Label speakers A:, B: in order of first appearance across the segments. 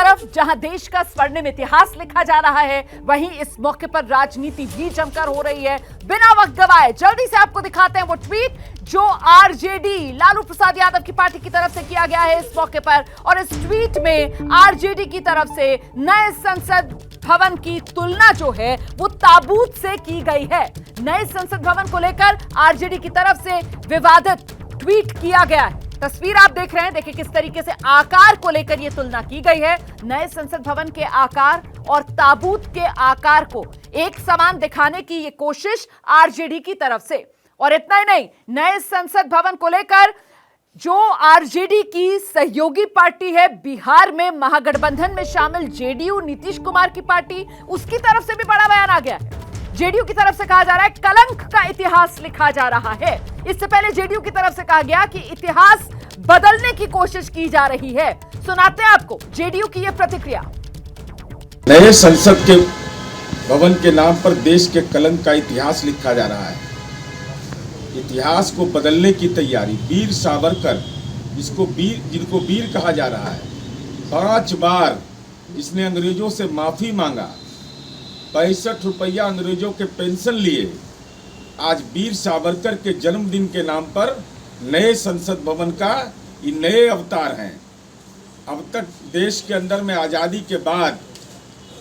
A: तरफ जहां देश का स्वर्णिम इतिहास लिखा जा रहा है, वहीं इस मौके पर राजनीति भी जमकर हो रही है। बिना वक्त गवाए जल्दी से आपको दिखाते हैं वो ट्वीट जो आरजेडी लालू प्रसाद यादव की पार्टी की तरफ से किया गया है इस मौके पर। और इस ट्वीट में आरजेडी की तरफ से नए संसद भवन की तुलना जो है वो ताबूत से की गई है। नए संसद भवन को लेकर आरजेडी की तरफ से विवादित ट्वीट किया गया है। तस्वीर आप देख रहे हैं, देखिए किस तरीके से आकार को लेकर यह तुलना की गई है। नए संसद भवन के आकार और ताबूत के आकार को एक समान दिखाने की यह कोशिश आरजेडी की तरफ से। और इतना ही नहीं, नए संसद भवन को लेकर जो आरजेडी की सहयोगी पार्टी है बिहार में, महागठबंधन में शामिल जेडीयू नीतीश कुमार की पार्टी, उसकी तरफ से भी बड़ा बयान आ गया है। जेडीयू की तरफ से कहा जा रहा है कलंक का इतिहास लिखा जा रहा है। इससे पहले जेडीयू की तरफ से कहा गया कि इतिहास बदलने की कोशिश की जा रही है। सुनाते हैं आपको जेडीयू की यह प्रतिक्रिया।
B: नए संसद के भवन के नाम पर देश के कलंक का इतिहास लिखा जा रहा है। इतिहास को बदलने की तैयारी। वीर सावरकर, जिनको वीर कहा जा रहा है, 5 बार इसने अंग्रेजों से माफी मांगा, 65 रुपया अंग्रेजों के पेंशन लिए। आज वीर सावरकर के जन्मदिन के नाम पर नए संसद भवन का ये नए अवतार हैं। अब तक देश के अंदर में आज़ादी के बाद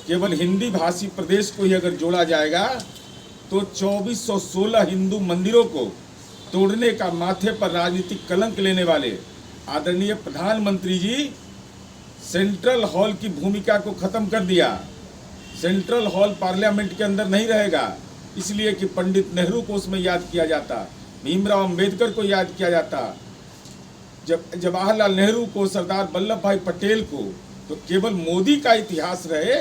B: केवल हिंदी भाषी प्रदेश को ही अगर जोड़ा जाएगा तो 2416 हिंदू मंदिरों को तोड़ने का माथे पर राजनीतिक कलंक लेने वाले आदरणीय प्रधानमंत्री जी सेंट्रल हॉल की भूमिका को खत्म कर दिया। सेंट्रल हॉल पार्लियामेंट के अंदर नहीं रहेगा, इसलिए कि पंडित नेहरू को उसमें याद किया जाता, भीमराव अंबेडकर को याद किया जाता, जवाहरलाल नेहरू को, सरदार वल्लभ भाई पटेल को, तो केवल मोदी का इतिहास रहे,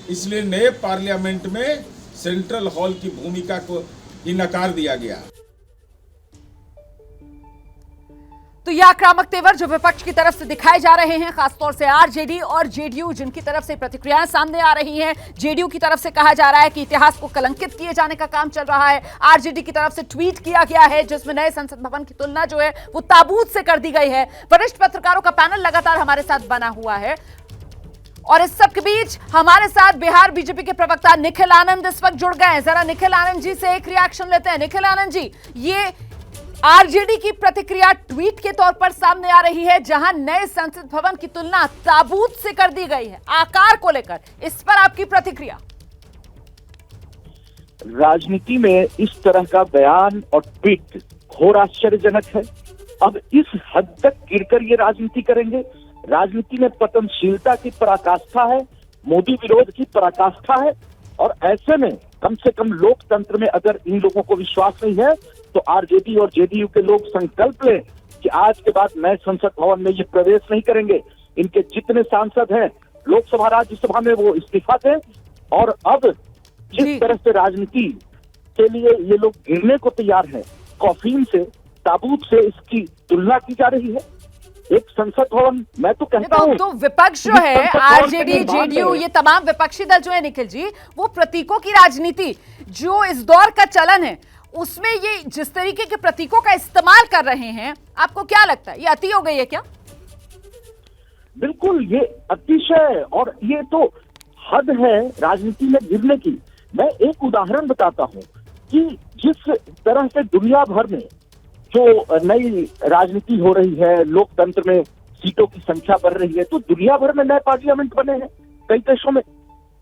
B: इसलिए नए पार्लियामेंट में सेंट्रल हॉल की भूमिका को ही नकार दिया गया।
A: तो यह आक्रामक तेवर जो विपक्ष की तरफ से दिखाए जा रहे हैं, खासतौर से आरजेडी और जेडीयू जिनकी तरफ से प्रतिक्रियाएं सामने आ रही हैं। जेडीयू की तरफ से कहा जा रहा है कि इतिहास को कलंकित किए जाने का काम चल रहा है। आरजेडी की तरफ से ट्वीट किया गया है जिसमें नए संसद भवन की तुलना जो है वो ताबूत से कर दी गई है। वरिष्ठ पत्रकारों का पैनल लगातार हमारे साथ बना हुआ है और इस सब के बीच हमारे साथ बिहार बीजेपी के प्रवक्ता निखिल आनंद इस वक्त जुड़ गए हैं। जरा निखिल आनंद जी से एक रिएक्शन लेते हैं। निखिल आनंद जी, ये आरजेडी की प्रतिक्रिया ट्वीट के तौर पर सामने आ रही है जहां नए संसद भवन की तुलना ताबूत से कर दी गई है आकार को लेकर, इस पर आपकी प्रतिक्रिया?
C: राजनीति में इस तरह का बयान और ट्वीट घोर आश्चर्यजनक है। अब इस हद तक गिरकर ये राजनीति करेंगे। राजनीति में पतनशीलता की पराकाष्ठा है, मोदी विरोध की पराकाष्ठा है, और ऐसे में कम से कम लोकतंत्र में अगर इन लोगों को विश्वास नहीं है तो आरजेडी और जेडीयू के लोग संकल्प लें कि आज के बाद नए संसद भवन में ये प्रवेश नहीं करेंगे। इनके जितने सांसद हैं लोकसभा राज्यसभा में वो इस्तीफा दें। और अब जिस तरह से राजनीति के लिए ये लोग गिरने को तैयार हैं, कॉफीन से, ताबूत से इसकी तुलना की जा रही है। एक संसद भवन, मैं तो कहता हूं
A: तो विपक्ष जो है आरजेडी जेडीयू, ये तमाम विपक्षी दल जो है निखिल जी, वो प्रतीकों की राजनीति जो इस दौर का चलन है उसमें ये जिस तरीके के प्रतीकों का इस्तेमाल कर रहे हैं, आपको क्या लगता है ये अति हो गई है क्या?
C: बिल्कुल, ये अतिशय और ये तो हद है राजनीति में गिरने की। मैं एक उदाहरण बताता हूं कि जिस तरह से दुनिया भर में जो नई राजनीति हो रही है, लोकतंत्र में सीटों की संख्या बढ़ रही है, तो दुनिया भर में नए पार्लियामेंट बने हैं कई देशों में,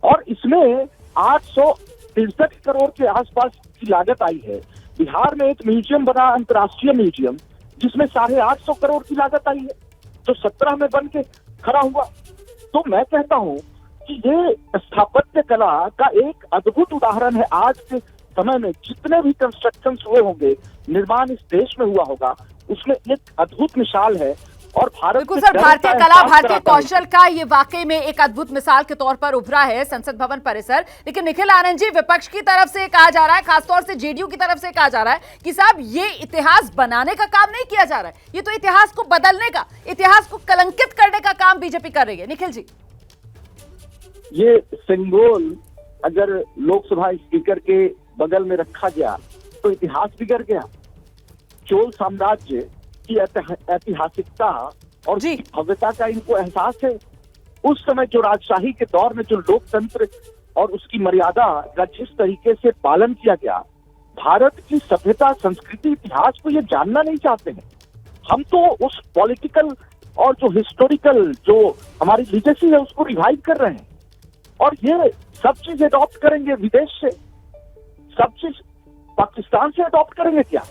C: और इसमें 863 करोड़ के आसपास की लागत आई है। बिहार में एक म्यूजियम बना, अंतर्राष्ट्रीय म्यूजियम, जिसमें 850 करोड़ की लागत आई है, जो 17 में बन के खड़ा हुआ। तो मैं कहता हूं कि ये स्थापत्य कला का एक अद्भुत उदाहरण है। आज के समय में जितने भी कंस्ट्रक्शन हुए होंगे, निर्माण इस देश में हुआ होगा, उसमें एक अद्भुत मिसाल है। और भारत
A: बिल्कुल सर, भारतीय कला, भारतीय कौशल का ये वाकई में एक अद्भुत मिसाल के तौर पर उभरा है संसद भवन परिसर। लेकिन निखिल आनंद जी, विपक्ष की तरफ से कहा जा रहा है, खासतौर से जेडीयू की तरफ से कहा जा रहा है कि साहब ये इतिहास बनाने का काम नहीं किया जा रहा है, ये तो इतिहास को बदलने का, इतिहास को कलंकित करने का काम बीजेपी कर रही है। निखिल जी,
C: ये सिंबल अगर लोकसभा स्पीकर के बगल में रखा गया तो इतिहास बिगड़ गया। चोल साम्राज्य की ऐतिहासिकता और भव्यता का इनको एहसास है। उस समय जो राजशाही के दौर में जो लोकतंत्र और उसकी मर्यादा का जिस तरीके से पालन किया गया, भारत की सभ्यता, संस्कृति, इतिहास को ये जानना नहीं चाहते हैं। हम तो उस पॉलिटिकल और जो हिस्टोरिकल जो हमारी लिगेसी है उसको रिवाइव कर रहे हैं, और ये सब चीज अडॉप्ट करेंगे विदेश से, सब चीज पाकिस्तान से अडॉप्ट करेंगे क्या?